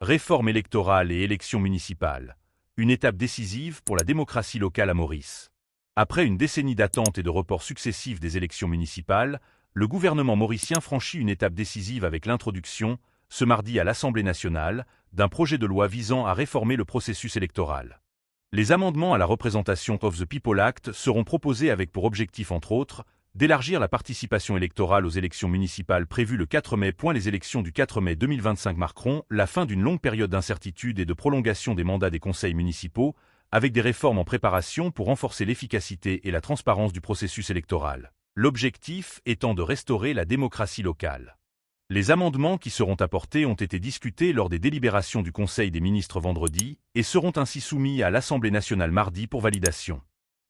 Réforme électorale et élections municipales. Une étape décisive pour la démocratie locale à Maurice. Après une décennie d'attente et de reports successifs des élections municipales, le gouvernement mauricien franchit une étape décisive avec l'introduction, ce mardi à l'Assemblée nationale, d'un projet de loi visant à réformer le processus électoral. Les amendements à la représentation of the People Act seront proposés avec pour objectif entre autres, d'élargir la participation électorale aux élections municipales prévues le 4 mai. Les élections du 4 mai 2025 marqueront la fin d'une longue période d'incertitude et de prolongation des mandats des conseils municipaux, avec des réformes en préparation pour renforcer l'efficacité et la transparence du processus électoral. L'objectif étant de restaurer la démocratie locale. Les amendements qui seront apportés ont été discutés lors des délibérations du Conseil des ministres vendredi et seront ainsi soumis à l'Assemblée nationale mardi pour validation.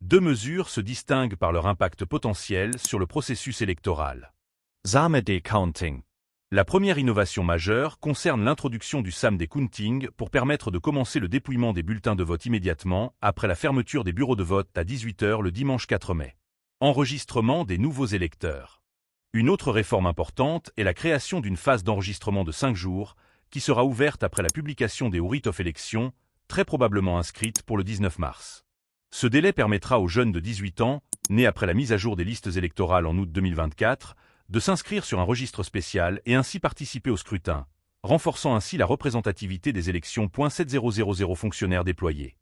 Deux mesures se distinguent par leur impact potentiel sur le processus électoral. SAMD Counting. La première innovation majeure concerne l'introduction du SAMD Counting pour permettre de commencer le dépouillement des bulletins de vote immédiatement après la fermeture des bureaux de vote à 18 h le dimanche 4 mai. Enregistrement des nouveaux électeurs. Une autre réforme importante est la création d'une phase d'enregistrement de 5 jours qui sera ouverte après la publication des Writ of Election, très probablement inscrite pour le 19 mars. Ce délai permettra aux jeunes de 18 ans, nés après la mise à jour des listes électorales en août 2024, de s'inscrire sur un registre spécial et ainsi participer au scrutin, renforçant ainsi la représentativité des élections. 7000 fonctionnaires déployés.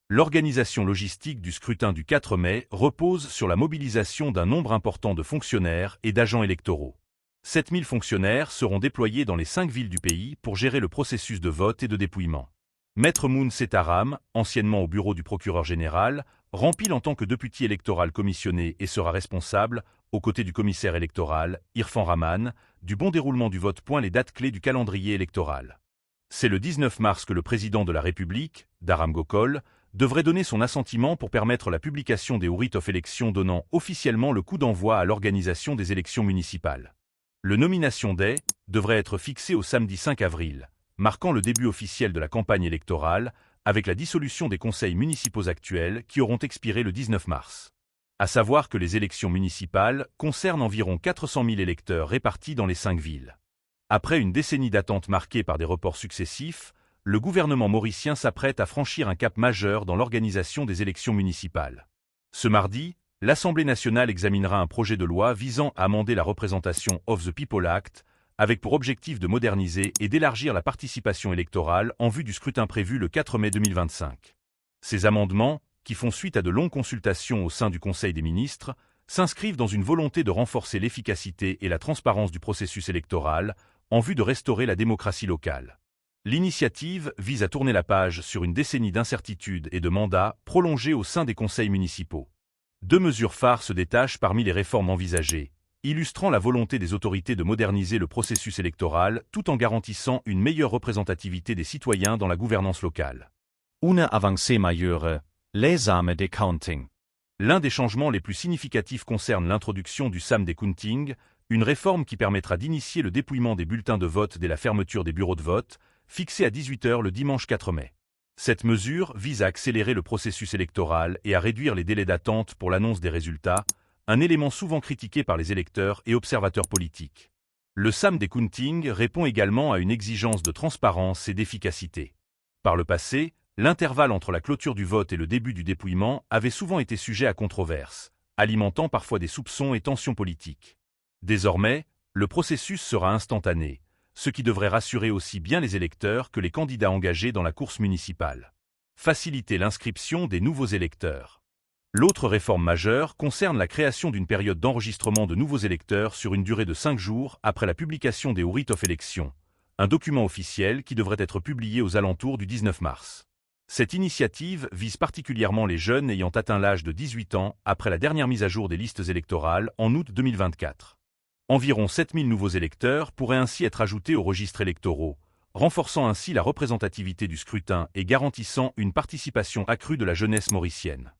L'organisation logistique du scrutin du 4 mai repose sur la mobilisation d'un nombre important de fonctionnaires et d'agents électoraux. 7000 fonctionnaires seront déployés dans les 5 villes du pays pour gérer le processus de vote et de dépouillement. Maître Moun Setaram, anciennement au bureau du procureur général, rempile en tant que député électoral commissionné et sera responsable, aux côtés du commissaire électoral, Irfan Rahman, du bon déroulement du vote. Les dates clés du calendrier électoral. C'est le 19 mars que le président de la République, Dharam Gokul, devrait donner son assentiment pour permettre la publication des Writ of Election donnant officiellement le coup d'envoi à l'organisation des élections municipales. Le nomination day devrait être fixé au samedi 5 avril. Marquant le début officiel de la campagne électorale, avec la dissolution des conseils municipaux actuels qui auront expiré le 19 mars. À savoir que les élections municipales concernent environ 400 000 électeurs répartis dans les 5 villes. Après une décennie d'attente marquée par des reports successifs, le gouvernement mauricien s'apprête à franchir un cap majeur dans l'organisation des élections municipales. Ce mardi, l'Assemblée nationale examinera un projet de loi visant à amender la représentation of the People Act, avec pour objectif de moderniser et d'élargir la participation électorale en vue du scrutin prévu le 4 mai 2025. Ces amendements, qui font suite à de longues consultations au sein du Conseil des ministres, s'inscrivent dans une volonté de renforcer l'efficacité et la transparence du processus électoral en vue de restaurer la démocratie locale. L'initiative vise à tourner la page sur une décennie d'incertitude et de mandats prolongés au sein des conseils municipaux. Deux mesures phares se détachent parmi les réformes envisagées, illustrant la volonté des autorités de moderniser le processus électoral tout en garantissant une meilleure représentativité des citoyens dans la gouvernance locale. Une avancée majeure, les SAMD Counting. L'un des changements les plus significatifs concerne l'introduction du SAMD Counting, une réforme qui permettra d'initier le dépouillement des bulletins de vote dès la fermeture des bureaux de vote, fixée à 18 h le dimanche 4 mai. Cette mesure vise à accélérer le processus électoral et à réduire les délais d'attente pour l'annonce des résultats, un élément souvent critiqué par les électeurs et observateurs politiques. Le SAMD Counting répond également à une exigence de transparence et d'efficacité. Par le passé, l'intervalle entre la clôture du vote et le début du dépouillement avait souvent été sujet à controverse, alimentant parfois des soupçons et tensions politiques. Désormais, le processus sera instantané, ce qui devrait rassurer aussi bien les électeurs que les candidats engagés dans la course municipale. Faciliter l'inscription des nouveaux électeurs. L'autre réforme majeure concerne la création d'une période d'enregistrement de nouveaux électeurs sur une durée de 5 jours après la publication des Writ of Election, un document officiel qui devrait être publié aux alentours du 19 mars. Cette initiative vise particulièrement les jeunes ayant atteint l'âge de 18 ans après la dernière mise à jour des listes électorales en août 2024. Environ 7000 nouveaux électeurs pourraient ainsi être ajoutés aux registres électoraux, renforçant ainsi la représentativité du scrutin et garantissant une participation accrue de la jeunesse mauricienne.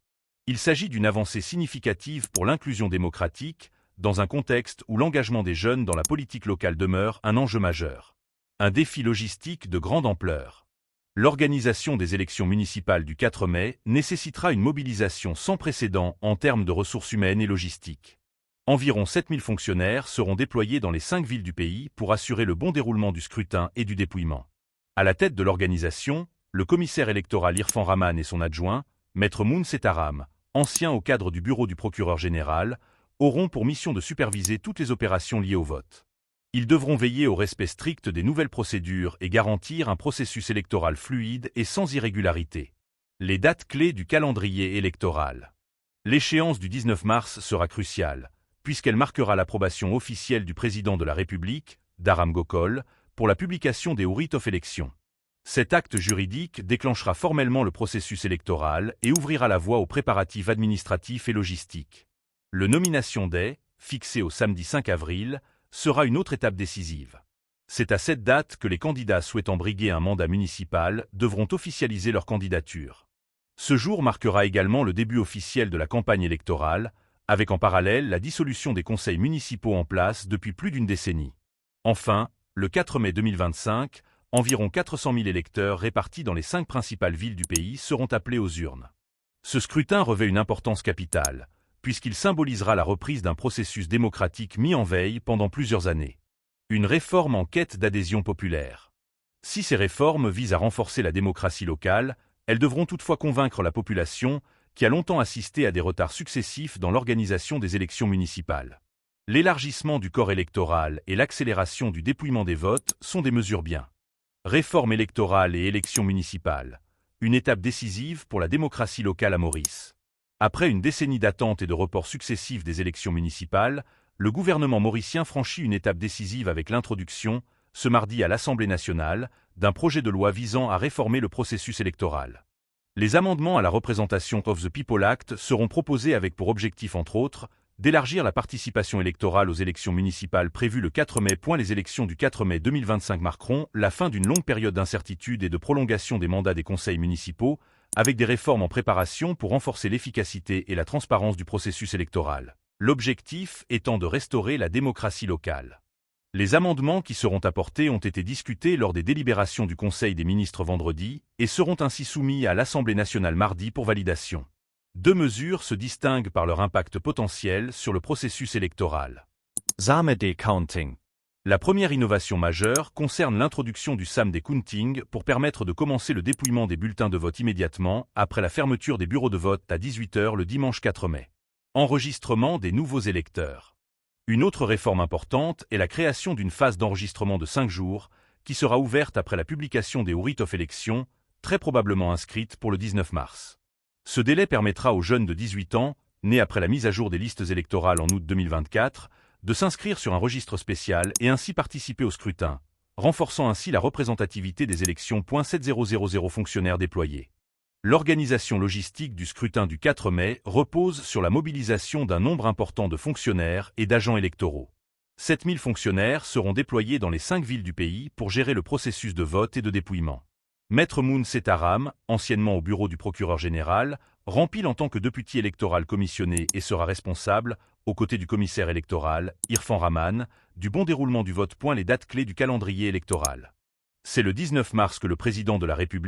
Il s'agit d'une avancée significative pour l'inclusion démocratique, dans un contexte où l'engagement des jeunes dans la politique locale demeure un enjeu majeur. Un défi logistique de grande ampleur. L'organisation des élections municipales du 4 mai nécessitera une mobilisation sans précédent en termes de ressources humaines et logistiques. Environ 7000 fonctionnaires seront déployés dans les 5 villes du pays pour assurer le bon déroulement du scrutin et du dépouillement. À la tête de l'organisation, le commissaire électoral Irfan Rahman et son adjoint, Maître Moun Setaram, ancien au cadre du bureau du procureur général, auront pour mission de superviser toutes les opérations liées au vote. Ils devront veiller au respect strict des nouvelles procédures et garantir un processus électoral fluide et sans irrégularité. Les dates clés du calendrier électoral. L'échéance du 19 mars sera cruciale, puisqu'elle marquera l'approbation officielle du président de la République, Dharam Gokul, pour la publication des Hourit of Election. Cet acte juridique déclenchera formellement le processus électoral et ouvrira la voie aux préparatifs administratifs et logistiques. Le nomination day, fixé au samedi 5 avril, sera une autre étape décisive. C'est à cette date que les candidats souhaitant briguer un mandat municipal devront officialiser leur candidature. Ce jour marquera également le début officiel de la campagne électorale, avec en parallèle la dissolution des conseils municipaux en place depuis plus d'une décennie. Enfin, le 4 mai 2025, environ 400 000 électeurs répartis dans les 5 principales villes du pays seront appelés aux urnes. Ce scrutin revêt une importance capitale, puisqu'il symbolisera la reprise d'un processus démocratique mis en veille pendant plusieurs années. Une réforme en quête d'adhésion populaire. Si ces réformes visent à renforcer la démocratie locale, elles devront toutefois convaincre la population, qui a longtemps assisté à des retards successifs dans l'organisation des élections municipales. L'élargissement du corps électoral et l'accélération du dépouillement des votes sont des mesures bien. Réforme électorale et élections municipales. Une étape décisive pour la démocratie locale à Maurice. Après une décennie d'attente et de reports successifs des élections municipales, le gouvernement mauricien franchit une étape décisive avec l'introduction, ce mardi à l'Assemblée nationale, d'un projet de loi visant à réformer le processus électoral. Les amendements à la représentation of the People Act seront proposés avec pour objectif entre autres, d'élargir la participation électorale aux élections municipales prévues le 4 mai. Les élections du 4 mai 2025 marqueront la fin d'une longue période d'incertitude et de prolongation des mandats des conseils municipaux, avec des réformes en préparation pour renforcer l'efficacité et la transparence du processus électoral. L'objectif étant de restaurer la démocratie locale. Les amendements qui seront apportés ont été discutés lors des délibérations du Conseil des ministres vendredi et seront ainsi soumis à l'Assemblée nationale mardi pour validation. 2 mesures se distinguent par leur impact potentiel sur le processus électoral. Samedi Counting. La première innovation majeure concerne l'introduction du samedi Counting pour permettre de commencer le dépouillement des bulletins de vote immédiatement après la fermeture des bureaux de vote à 18 h le dimanche 4 mai. Enregistrement des nouveaux électeurs. Une autre réforme importante est la création d'une phase d'enregistrement de 5 jours qui sera ouverte après la publication des Hourit of Election, très probablement inscrite pour le 19 mars. Ce délai permettra aux jeunes de 18 ans, nés après la mise à jour des listes électorales en août 2024, de s'inscrire sur un registre spécial et ainsi participer au scrutin, renforçant ainsi la représentativité des élections. 7000 fonctionnaires déployés. L'organisation logistique du scrutin du 4 mai repose sur la mobilisation d'un nombre important de fonctionnaires et d'agents électoraux. 7000 fonctionnaires seront déployés dans les 5 villes du pays pour gérer le processus de vote et de dépouillement. Maître Moun Setaram, anciennement au bureau du procureur général, rempile en tant que député électoral commissionné et sera responsable, aux côtés du commissaire électoral, Irfan Rahman, du bon déroulement du vote. Les dates clés du calendrier électoral. C'est le 19 mars que le président de la République